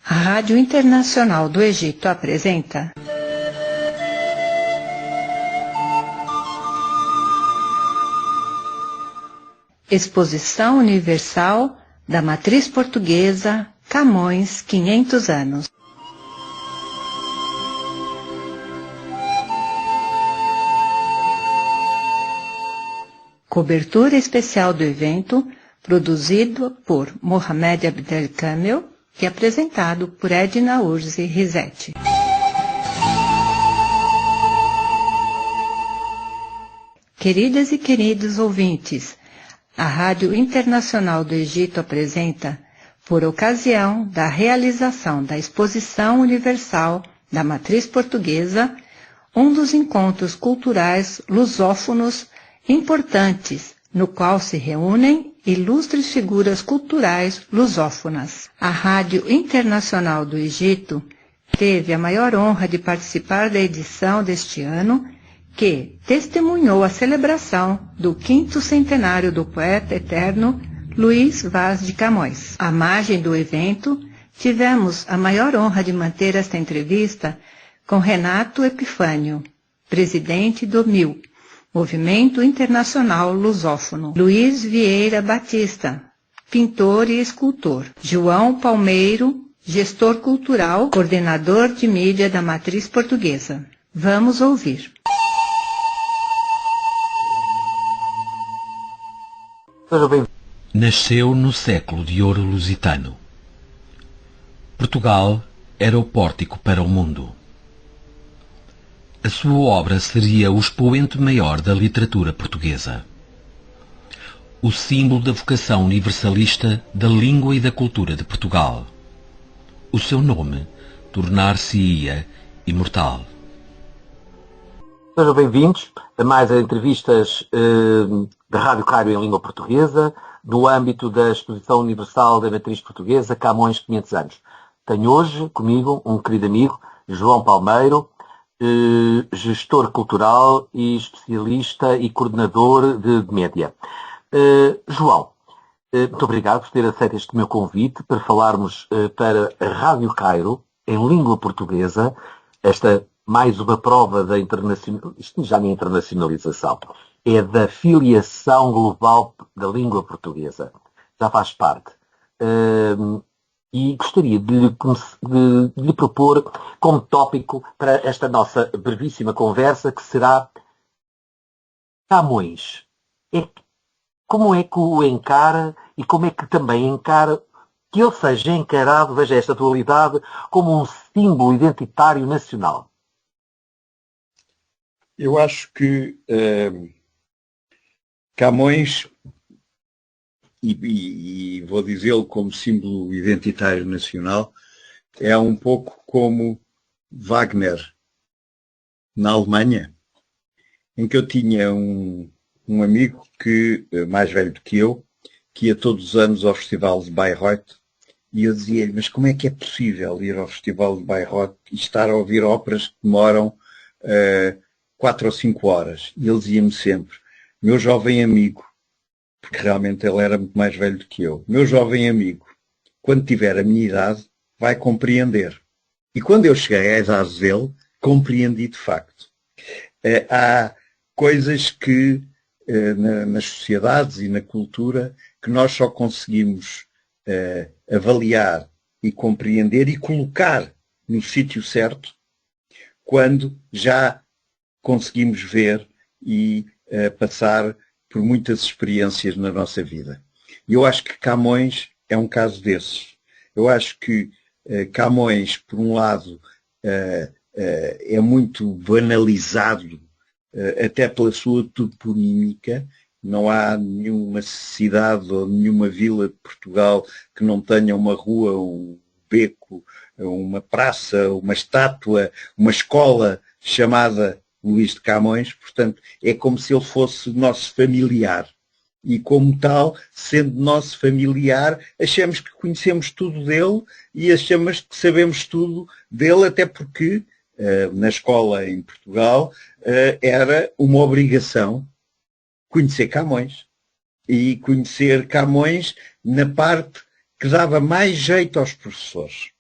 A Rádio Internacional do Egito apresenta Exposição Universal da Matriz Portuguesa, Camões, 500 anos. Cobertura especial do evento, produzido por Mohamed Abdelkamel e apresentado por Edna Urzi Rizetti. Queridas e queridos ouvintes, a Rádio Internacional do Egito apresenta, por ocasião da realização da Exposição Universal da Matriz Portuguesa, um dos encontros culturais lusófonos importantes, no qual se reúnem ilustres figuras culturais lusófonas. A Rádio Internacional do Egito teve a maior honra de participar da edição deste ano, que testemunhou a celebração do 5º centenário do poeta eterno Luís Vaz de Camões. À margem do evento, tivemos a maior honra de manter esta entrevista com Renato Epifânio, presidente do MIL, Movimento Internacional Lusófono, Luiz Vieira Batista, pintor e escultor, João Palmeiro, gestor cultural, coordenador de mídia da Matriz Portuguesa. Vamos ouvir. Nasceu no século de ouro lusitano. Portugal era o pórtico para o mundo. A sua obra seria o expoente maior da literatura portuguesa. O símbolo da vocação universalista da língua e da cultura de Portugal. O seu nome tornar-se-ia imortal. Sejam bem-vindos a mais entrevistas da Rádio Cairo em língua portuguesa, no âmbito da Exposição Universal da Matriz Portuguesa, Camões, 500 anos. Tenho hoje comigo um querido amigo, João Palmeiro, gestor cultural e especialista e coordenador de média. João, muito obrigado por ter aceito este meu convite para falarmos para a Rádio Cairo em língua portuguesa, esta mais uma prova da isto já não é internacionalização, é da filiação global da língua portuguesa. Já faz parte. E gostaria de lhe propor como tópico para esta nossa brevíssima conversa, que será Camões. Como é que o encara e como é que também encara que ele seja encarado, veja esta atualidade, como um símbolo identitário nacional? Eu acho que Camões, e vou dizê-lo como símbolo identitário nacional, é um pouco como Wagner na Alemanha, em que eu tinha um amigo mais velho do que eu, que ia todos os anos ao Festival de Bayreuth, e eu dizia-lhe, mas como é que é possível ir ao Festival de Bayreuth e estar a ouvir óperas que demoram 4 ou 5 horas? E ele dizia-me sempre, meu jovem amigo, porque realmente ele era muito mais velho do que eu, meu jovem amigo, quando tiver a minha idade, vai compreender. E quando eu cheguei à idade dele, compreendi de facto. Há coisas que nas sociedades e na cultura que nós só conseguimos avaliar e compreender e colocar no sítio certo quando já conseguimos ver e passar por muitas experiências na nossa vida. E eu acho que Camões é um caso desses. Eu acho que Camões, por um lado, é muito banalizado, até pela sua toponímica. Não há nenhuma cidade ou nenhuma vila de Portugal que não tenha uma rua, um beco, uma praça, uma estátua, uma escola chamada Luís de Camões. Portanto, é como se ele fosse nosso familiar. E como tal, sendo nosso familiar, achamos que conhecemos tudo dele e achamos que sabemos tudo dele, até porque na escola em Portugal era uma obrigação conhecer Camões. E conhecer Camões na parte que dava mais jeito aos professores.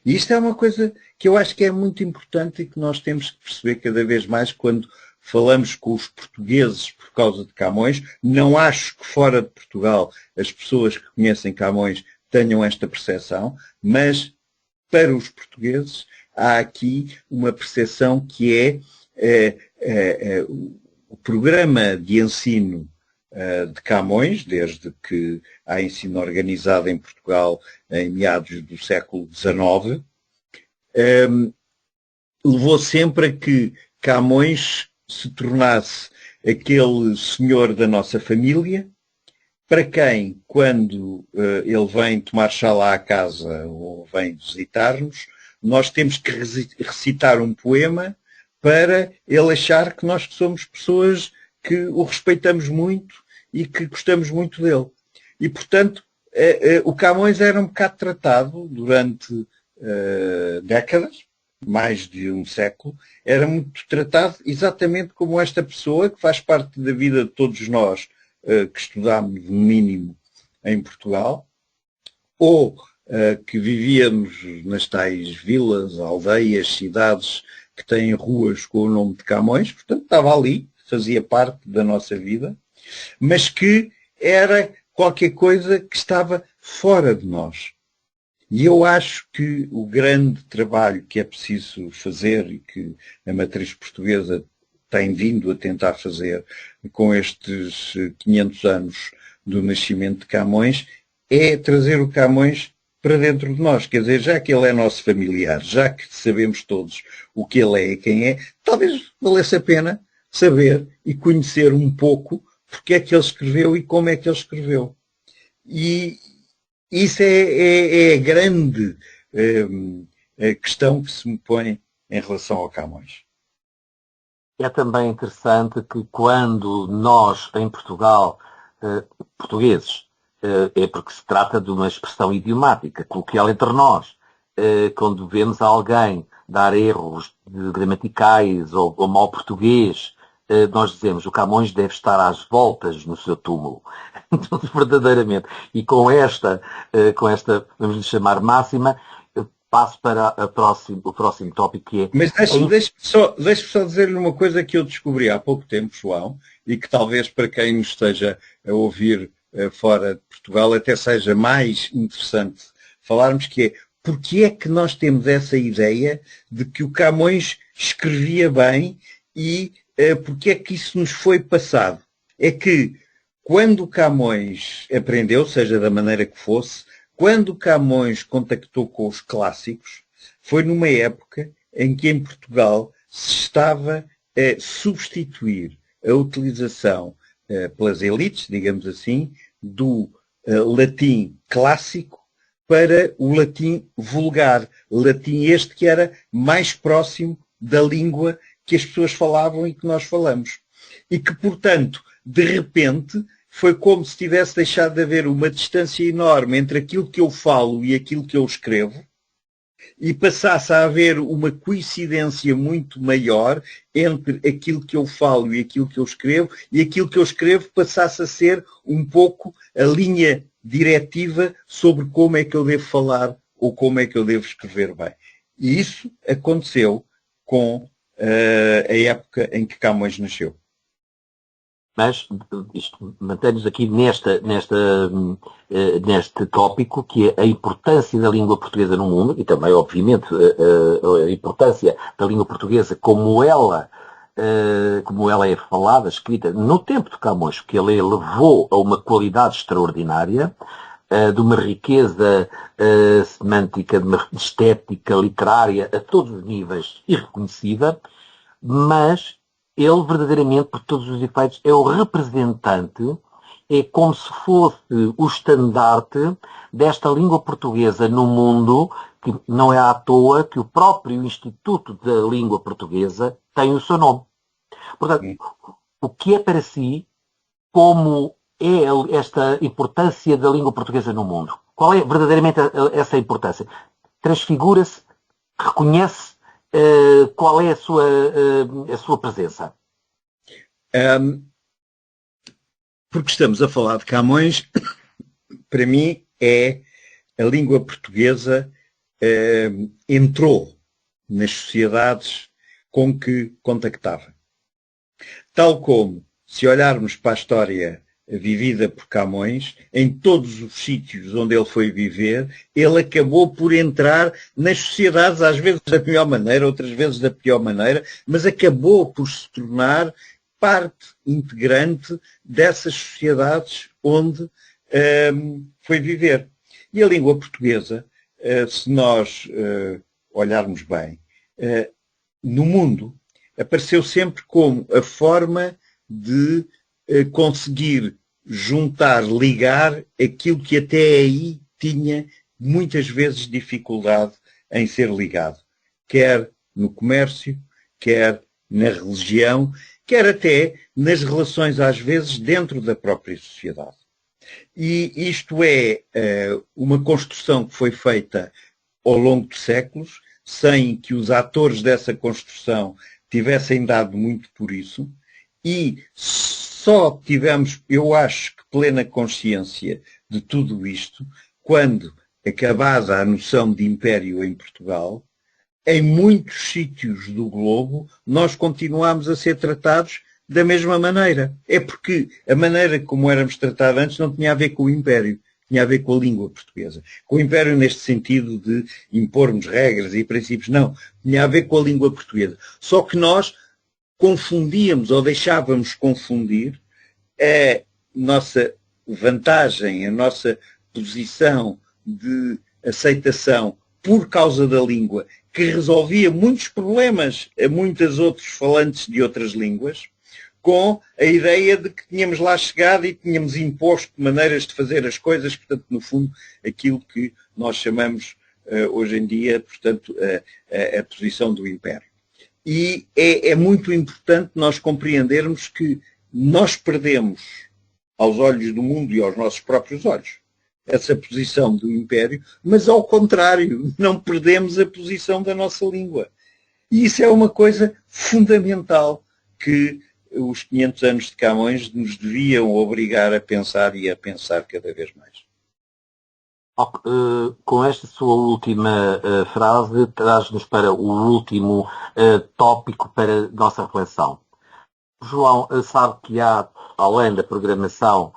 E isto é uma coisa que eu acho que é muito importante e que nós temos que perceber cada vez mais quando falamos com os portugueses por causa de Camões. Não acho que fora de Portugal as pessoas que conhecem Camões tenham esta percepção, mas para os portugueses há aqui uma percepção que o programa de ensino de Camões, desde que há ensino organizado em Portugal em meados do século XIX, levou sempre a que Camões se tornasse aquele senhor da nossa família, para quem, quando ele vem tomar chá lá à casa ou vem visitar-nos, nós temos que recitar um poema para ele achar que nós somos pessoas que o respeitamos muito e que gostamos muito dele. E, portanto, o Camões era um bocado tratado durante décadas, mais de um século, era muito tratado exatamente como esta pessoa que faz parte da vida de todos nós que estudámos, no mínimo, em Portugal, ou que vivíamos nas tais vilas, aldeias, cidades que têm ruas com o nome de Camões, portanto estava ali, fazia parte da nossa vida, mas que era qualquer coisa que estava fora de nós. E eu acho que o grande trabalho que é preciso fazer e que a matriz portuguesa tem vindo a tentar fazer com estes 500 anos do nascimento de Camões é trazer o Camões para dentro de nós. Quer dizer, já que ele é nosso familiar, já que sabemos todos o que ele é e quem é, talvez valesse a pena saber e conhecer um pouco porque é que ele escreveu e como é que ele escreveu. E isso é a grande questão que se me põe em relação ao Camões. É também interessante que quando nós, em Portugal, portugueses, é porque se trata de uma expressão idiomática, coloquial entre nós, quando vemos alguém dar erros gramaticais ou mau português, nós dizemos o Camões deve estar às voltas no seu túmulo. Então, verdadeiramente. E com esta, vamos lhe chamar máxima, passo para o próximo tópico que é... Mas deixe-me só dizer-lhe uma coisa que eu descobri há pouco tempo, João, e que talvez para quem nos esteja a ouvir fora de Portugal até seja mais interessante falarmos, que é porque é que nós temos essa ideia de que o Camões escrevia bem e porque é que isso nos foi passado. É que quando o Camões aprendeu, seja da maneira que fosse, quando Camões contactou com os clássicos, foi numa época em que em Portugal se estava a substituir a utilização pelas elites, digamos assim, do latim clássico para o latim vulgar. Latim este que era mais próximo da língua que as pessoas falavam e que nós falamos. E que, portanto, de repente, foi como se tivesse deixado de haver uma distância enorme entre aquilo que eu falo e aquilo que eu escrevo e passasse a haver uma coincidência muito maior entre aquilo que eu falo e aquilo que eu escrevo e aquilo que eu escrevo passasse a ser um pouco a linha diretiva sobre como é que eu devo falar ou como é que eu devo escrever bem. E isso aconteceu com a época em que Camões nasceu. Mas isto mantém-nos aqui neste tópico, que é a importância da língua portuguesa no mundo, e também, obviamente, a importância da língua portuguesa como ela é falada, escrita no tempo de Camões, que ele levou a uma qualidade extraordinária, de uma riqueza semântica, de uma estética literária a todos os níveis irreconhecida, mas ele verdadeiramente, por todos os efeitos, é o representante, é como se fosse o estandarte desta língua portuguesa no mundo, que não é à toa que o próprio Instituto da Língua Portuguesa tem o seu nome. Portanto, o que é para si, como é esta importância da língua portuguesa no mundo? Qual é verdadeiramente essa importância? Transfigura-se, reconhece qual é a sua presença? Porque estamos a falar de Camões, para mim é a língua portuguesa entrou nas sociedades com que contactava. Tal como, se olharmos para a história vivida por Camões, em todos os sítios onde ele foi viver, ele acabou por entrar nas sociedades, às vezes da melhor maneira, outras vezes da pior maneira, mas acabou por se tornar parte integrante dessas sociedades onde foi viver. E a língua portuguesa, se nós olharmos bem, no mundo, apareceu sempre como a forma de conseguir juntar, ligar aquilo que até aí tinha muitas vezes dificuldade em ser ligado. Quer no comércio, quer na religião, quer até nas relações às vezes dentro da própria sociedade. E isto é uma construção que foi feita ao longo de séculos, sem que os atores dessa construção tivessem dado muito por isso, e só tivemos, eu acho que plena consciência de tudo isto, quando, acabada a noção de império em Portugal, em muitos sítios do globo, nós continuamos a ser tratados da mesma maneira. É porque a maneira como éramos tratados antes não tinha a ver com o império, tinha a ver com a língua portuguesa. Com o império neste sentido de impormos regras e princípios, não. Tinha a ver com a língua portuguesa. Só que nós confundíamos ou deixávamos confundir a nossa vantagem, a nossa posição de aceitação por causa da língua, que resolvia muitos problemas a muitos outros falantes de outras línguas, com a ideia de que tínhamos lá chegado e tínhamos imposto maneiras de fazer as coisas, portanto, no fundo, aquilo que nós chamamos hoje em dia, portanto, a posição do império. E é muito importante nós compreendermos que nós perdemos, aos olhos do mundo e aos nossos próprios olhos, essa posição do império, mas ao contrário, não perdemos a posição da nossa língua. E isso é uma coisa fundamental que os 500 anos de Camões nos deviam obrigar a pensar e a pensar cada vez mais. Com esta sua última frase, traz-nos para o último tópico para a nossa reflexão. João, sabe que há, além da programação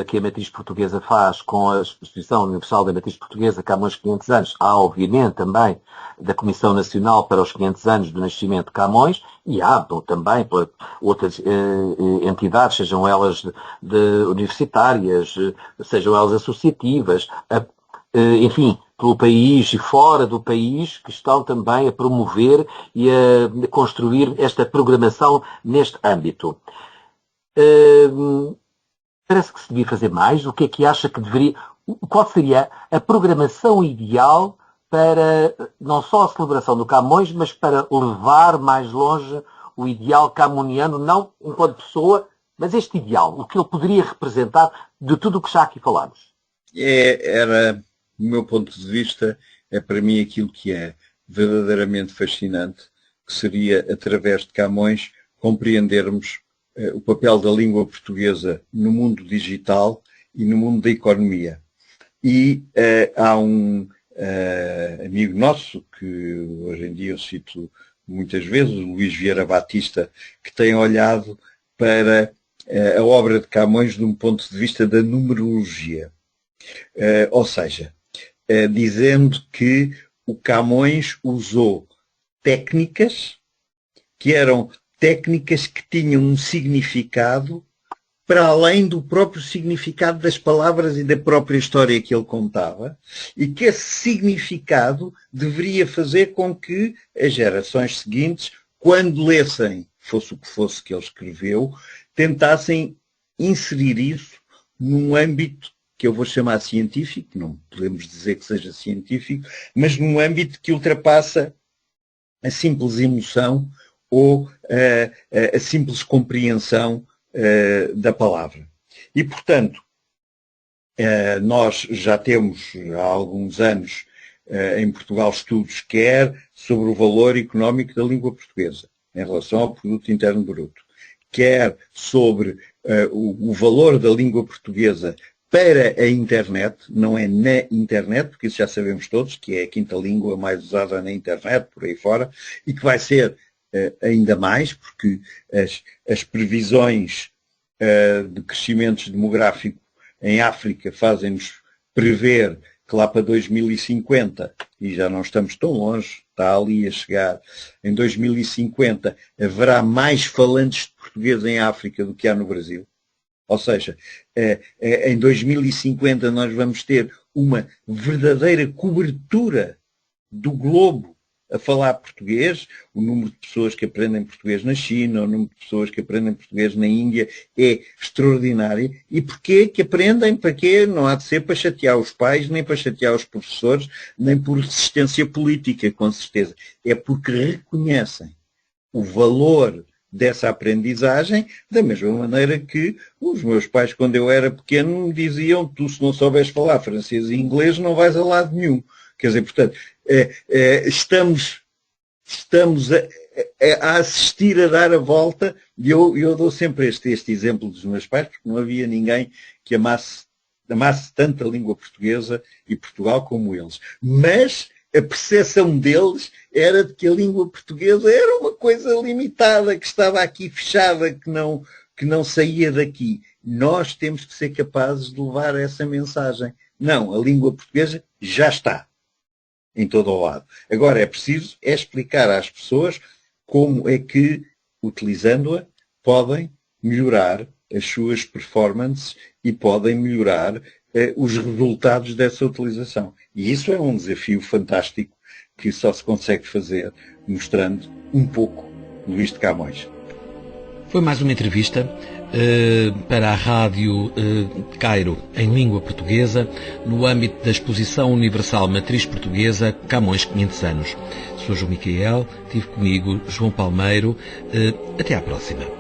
que a Matriz Portuguesa faz com a Exposição Universal da Matriz Portuguesa Camões 500 anos, há obviamente também da Comissão Nacional para os 500 anos do nascimento de Camões e há também por outras entidades, sejam elas universitárias, sejam elas associativas, enfim, pelo país e fora do país, que estão também a promover e a construir esta programação neste âmbito. Parece que se devia fazer mais. O que é que acha que deveria... Qual seria a programação ideal para não só a celebração do Camões, mas para levar mais longe o ideal camoniano, não enquanto pessoa, mas este ideal, o que ele poderia representar de tudo o que já aqui falámos? Era, do meu ponto de vista, é para mim aquilo que é verdadeiramente fascinante, que seria, através de Camões, compreendermos o papel da língua portuguesa no mundo digital e no mundo da economia. E há um amigo nosso, que hoje em dia eu cito muitas vezes, o Luís Vieira Batista, que tem olhado para a obra de Camões de um ponto de vista da numerologia. Ou seja, dizendo que o Camões usou técnicas que eram técnicas que tinham um significado para além do próprio significado das palavras e da própria história que ele contava, e que esse significado deveria fazer com que as gerações seguintes, quando lessem, fosse o que fosse que ele escreveu, tentassem inserir isso num âmbito que eu vou chamar científico, não podemos dizer que seja científico, mas num âmbito que ultrapassa a simples emoção ou a simples compreensão da palavra. E, portanto, nós já temos há alguns anos em Portugal estudos quer sobre o valor económico da língua portuguesa em relação ao produto interno bruto, quer sobre o valor da língua portuguesa para a internet, não é na internet, porque isso já sabemos todos, que é a quinta língua mais usada na internet, por aí fora, e que vai ser ainda mais, porque as previsões de crescimento demográfico em África fazem-nos prever que lá para 2050, e já não estamos tão longe, está ali a chegar, em 2050 haverá mais falantes de português em África do que há no Brasil. Ou seja, em 2050 nós vamos ter uma verdadeira cobertura do globo a falar português. O número de pessoas que aprendem português na China, o número de pessoas que aprendem português na Índia é extraordinário. E porquê que aprendem? Para quê? Não há de ser para chatear os pais, nem para chatear os professores, nem por resistência política, com certeza. É porque reconhecem o valor dessa aprendizagem, da mesma maneira que os meus pais, quando eu era pequeno, me diziam: tu, se não souberes falar francês e inglês, não vais a lado nenhum. Quer dizer, portanto, estamos a assistir a dar a volta, e eu dou sempre este exemplo dos meus pais, porque não havia ninguém que amasse tanto a língua portuguesa e Portugal como eles. Mas a percepção deles era de que a língua portuguesa era uma coisa limitada, que estava aqui fechada, que não saía daqui. Nós temos que ser capazes de levar essa mensagem. Não, a língua portuguesa já está em todo o lado. Agora é preciso explicar às pessoas como é que, utilizando-a, podem melhorar as suas performances e podem melhorar os resultados dessa utilização. E isso é um desafio fantástico que só se consegue fazer mostrando um pouco Luís de Camões. Foi mais uma entrevista para a Rádio Cairo em língua portuguesa, no âmbito da Exposição Universal Matriz Portuguesa Camões 500 anos. Sou João Micael, tive comigo João Palmeiro. Até à próxima.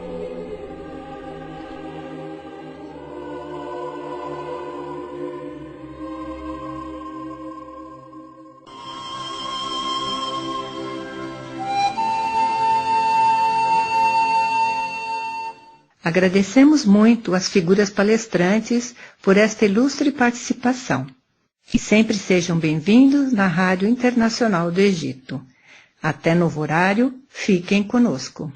Agradecemos muito às figuras palestrantes por esta ilustre participação. E sempre sejam bem-vindos na Rádio Internacional do Egito. Até novo horário, fiquem conosco.